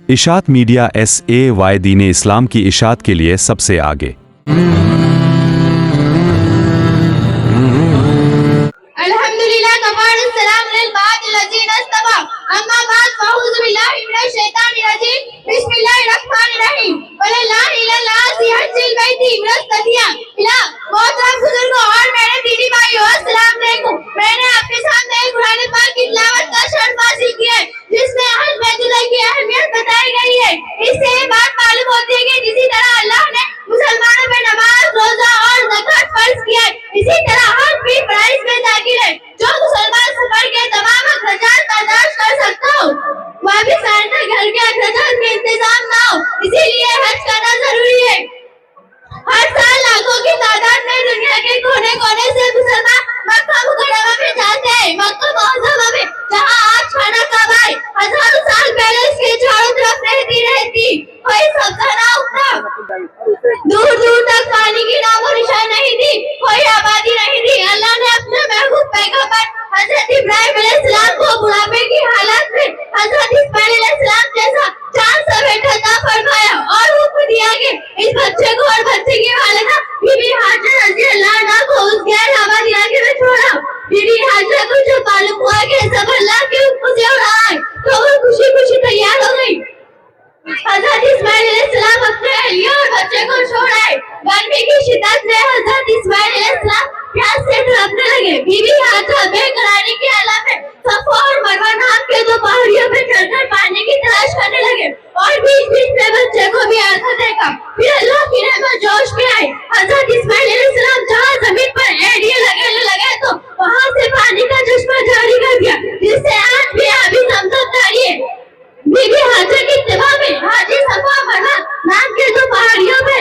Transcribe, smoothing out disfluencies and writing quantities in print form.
इशात media SAY दीन इस्लाम की इशात के लिए सबसे आगे। अल्हम्दुलिल्लाह कमाल सलाम लिल बादिल अजीन अस्तबा अम्मा बाद फऊज़ु बिल्लाहि मिनश शैतानिर रजीम बिस्मिल्लाहिर रहमानिर रहीम वला ला इलाहा सिहजिल बैती मिनस्तदिया इला मोहतरम बुजुर्गों और मेरे दीनी भाइयों अस्सलाम वालेकुम। मैंने आपके सामने कुरान पाक की तिलावत का शर्त हासिल की है जिसमें हज बैतुल्लाह की अहमियत बताई गई है। इससे ये बात मालूम होती है कि जिसी तरह अल्लाह ने मुसलमानों पे नमाज, रोजा और ज़कात फर्ज किया है, इसी तरह हज भी फराइज में दाखिल है। जो मुसलमान सफर के तमाम अखराजात बर्दाश्त कर सकता हो, वापिस आने तक घर के अखराजात में इंतजाम ना हो, इसीलिए हज करना जरूरी है। हर साल लाखों की तादाद में दुनिया के कोने कोने से मुसलमान मक्का मुकर्रमा में जाते हैं। मक्का मुअज़्ज़मा में जहाँ आज खाना काबा है, हजारों साल पहले इसके चारों तरफ रहती कोई सब्जा ना उगता, दूर दूर तक पानी की नामो निशान नहीं थी, कोई आबादी नहीं थी। अल्लाह ने अपने महबूब पैगंबर हजरत इब्राहिम अलैहिस्सलाम को बुढ़ापे की हालत में हजरत इस्माइल अलैहिस्सलाम जैसा चांद सा बेटा अता फरमाया और हुक्म दिया कि इस बच्चे को और बच्चे की वालिदा बीबी हाजरा रज़ियल्लाहु अन्हा को उस गैर आबाद इलाके में छोड़ा। बीबी हाजरा को जब मालूम हुआ कि सब अल्लाह के हुक्म से हो रहा है तो वो खुशी खुशी तैयार हो गई। हजरत इस्माइल अलैहिस्सलाम अपने अहलिया और बच्चे को छोड़ आए। गर्मी की शिद्दत में हजरत इस्माइल अलैहिस्सलाम प्यास से तड़पने लगे। बीबी हाजरा बेकरारी के हालत में सफा और मरवा नाम के दो पहाड़ियों पे चढ़कर पानी की तलाश करने लगे और बीच बीच में बच्चे को भी आधा देखा। फिर अल्लाह की रहमत जोश में आई। हजरत इस्माइल अलैहिस्सलाम जहाँ जमीन पर एड़ियां लगाने लगे तो वहाँ से पानी का चश्मा जारी कर दिया, जिससे आज भी अभी ज़मज़म जारी है। बीबी हाजरा की इत्तिबा में हाजी सफा मरवा नाम के दो पहाड़ियों पे